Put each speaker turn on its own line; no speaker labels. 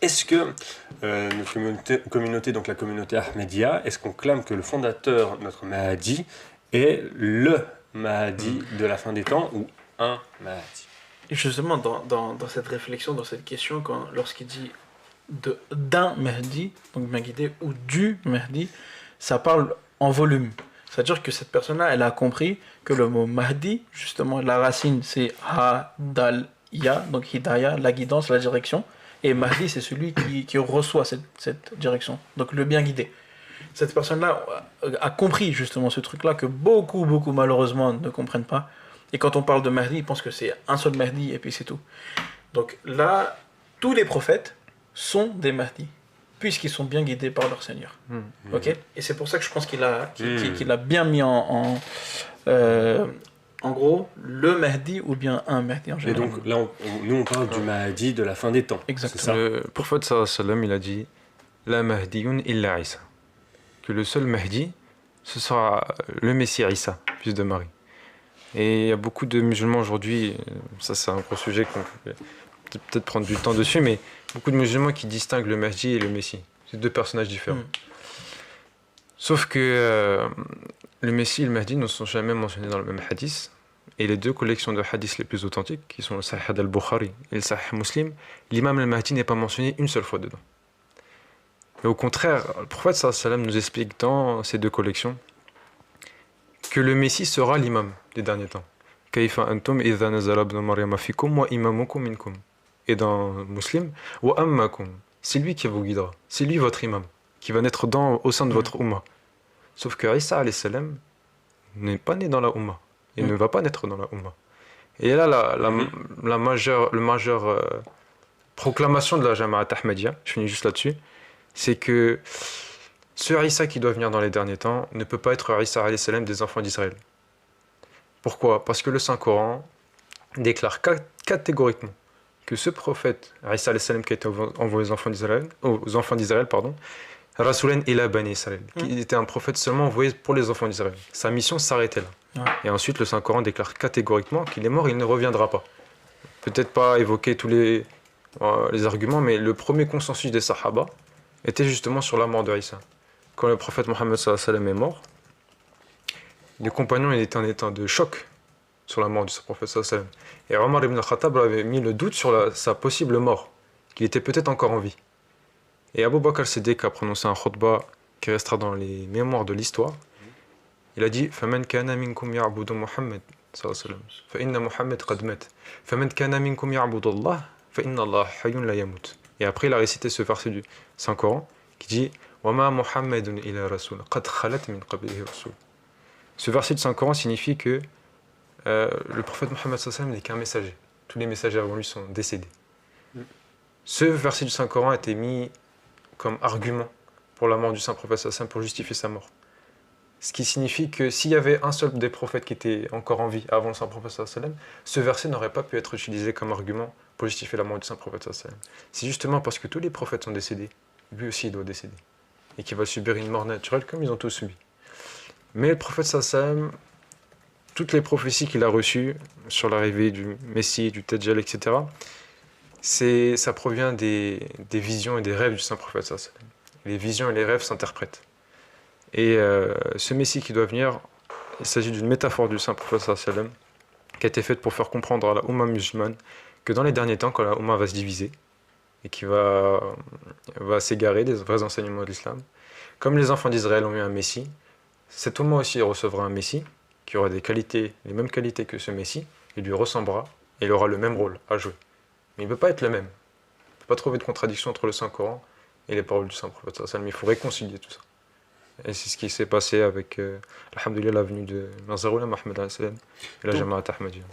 Est-ce que notre communauté, donc la communauté Ahmadiyya, est-ce qu'on clame que le fondateur, notre Mahdi, est le Mahdi de la fin des temps ou un Mahdi?
Et justement, dans cette réflexion, dans cette question, lorsqu'il dit d'un Mahdi, donc bien guidé, ou du Mahdi, ça parle en volume. C'est-à-dire que cette personne-là, elle a compris que le mot Mahdi, justement, la racine, c'est Ha-Dal-Ya, donc Hidaya, la guidance, la direction. Et Mahdi, c'est celui qui reçoit cette direction, donc le bien guidé. Cette personne-là a compris justement ce truc-là que beaucoup, beaucoup malheureusement ne comprennent pas. Et quand on parle de Mahdi, ils pensent que c'est un seul Mahdi et puis c'est tout. Donc là, tous les prophètes sont des Mahdi, puisqu'ils sont bien guidés par leur Seigneur. Ok. Et c'est pour ça que je pense qu'il a bien mis en gros, le Mahdi ou bien un Mahdi en
Et
général.
donc là, nous on parle du Mahdi de la fin des temps.
Exactement.
C'est ça.
Le prophète sallallahu alayhi wa sallam, il a dit La Mahdiyun illa Isa. Que le seul Mahdi, ce sera le Messie Isa, fils de Marie. Et il y a beaucoup de musulmans aujourd'hui, ça c'est un gros sujet qu'on peut peut-être prendre du temps dessus, mais beaucoup de musulmans qui distinguent le Mahdi et le Messie. C'est deux personnages différents. Sauf que le Messie et le Mahdi ne sont jamais mentionnés dans le même hadith. Et les deux collections de hadiths les plus authentiques, qui sont le Sahih al-Bukhari et le Sahih Muslim, l'imam al-Mahdi n'est pas mentionné une seule fois dedans. Et au contraire, le prophète sallallahu alayhi wa sallam nous explique dans ces deux collections que le Messie sera l'imam des derniers temps. Kayfa antum idha nazala ibn Maryam fikum wa imamukum minkum. Et dans Muslim, wa ammakum. C'est lui qui vous guidera. C'est lui votre imam, qui va naître au sein de votre umma. Sauf que Isa alayhi salam n'est pas né dans la umma. Il ne va pas naître dans la umma. Et là, la majeure proclamation de la Jama'at Ahmadiyya, je finis juste là-dessus, c'est que ce Isa qui doit venir dans les derniers temps ne peut pas être Isa alayhi salam des enfants d'Israël. Pourquoi? Parce que le Saint-Coran déclare catégoriquement que ce prophète, Isa alayhi salam, qui a été envoyé aux enfants d'Israël, Rasulan ila Bani Israël, qui était un prophète seulement envoyé pour les enfants d'Israël. Sa mission s'arrêtait là. Et ensuite, le Saint-Coran déclare catégoriquement qu'il est mort, il ne reviendra pas. Peut-être pas évoquer tous les arguments, mais le premier consensus des Sahaba était justement sur la mort de Isa. Quand le prophète Mohammed sallallahu alayhi wa sallam est mort, les compagnons étaient en état de choc sur la mort du prophète sallallahu alayhi wa sallam. Et Omar ibn al-Khattab avait mis le doute sur sa possible mort, qu'il était peut-être encore en vie. Et Abu Bakr al-Siddiq a prononcé un khutbah qui restera dans les mémoires de l'histoire. Il a dit فَمَنْ كَانَ مِنْكُمْ يَعْبُدُ مُحَمَّدٍ صلى الله عليه وسلم فَإِنَّ مُحَمَّدٍ قَدْ مَاتَ فَمَنْ كَانَ مِنْكُمْ يَعْبُدُ اللَّهَ فَإِنَّ اللَّهَ حَيٌّ لَا يَمُوتُ. Et après il a récité ce verset du Saint-Coran qui dit وَمَا مُحَمَّدٌ إِلَّا رَسُولٌ قَدْ خَلَتْ مِنْ قَبْلِهِ رُسُلٌ. Ce verset du Saint-Coran signifie que le prophète Mohammed sallallahu alayhi wa sallam n'est qu'un messager. Tous les messagers avant lui sont décédés. Ce verset du Saint-Coran a été mis comme argument pour la mort du Saint-Prophète sallallahu alayhi wa sallam pour justifier sa mort. Ce qui signifie que s'il y avait un seul des prophètes qui était encore en vie avant le Saint-Prophète sallallahu alayhi wa sallam, ce verset n'aurait pas pu être utilisé comme argument pour justifier la mort du Saint-Prophète sallallahu alayhi wa sallam. C'est justement parce que tous les prophètes sont décédés, lui aussi il doit décéder. Et qu'il va subir une mort naturelle comme ils ont tous subi. Mais le prophète sallallahu alayhi wa sallam, toutes les prophéties qu'il a reçues sur l'arrivée du Messie, du Dajjal, etc., ça provient des visions et des rêves du Saint-Prophète sallallahu alayhi wa sallam. Les visions et les rêves s'interprètent. Et ce Messie qui doit venir, il s'agit d'une métaphore du Saint-Prophète sallallahu alayhi wa sallam qui a été faite pour faire comprendre à la Oumma musulmane que dans les derniers temps, quand la Oumma va se diviser et qui va s'égarer des vrais enseignements de l'islam, comme les enfants d'Israël ont eu un Messie, cette Oumma aussi recevra un Messie qui aura des qualités, les mêmes qualités que ce Messie, il lui ressemblera et il aura le même rôle à jouer. Mais il ne peut pas être le même. Il ne peut pas trouver de contradiction entre le Saint-Coran et les paroles du Saint-Prophète sallallahu alayhi wa sallam. Il faut réconcilier tout ça. Et c'est ce qui s'est passé avec, alhamdoulilah, la venue de Nazarullah Mohammed alayhi salam et la Jama'at Ahmadiyya.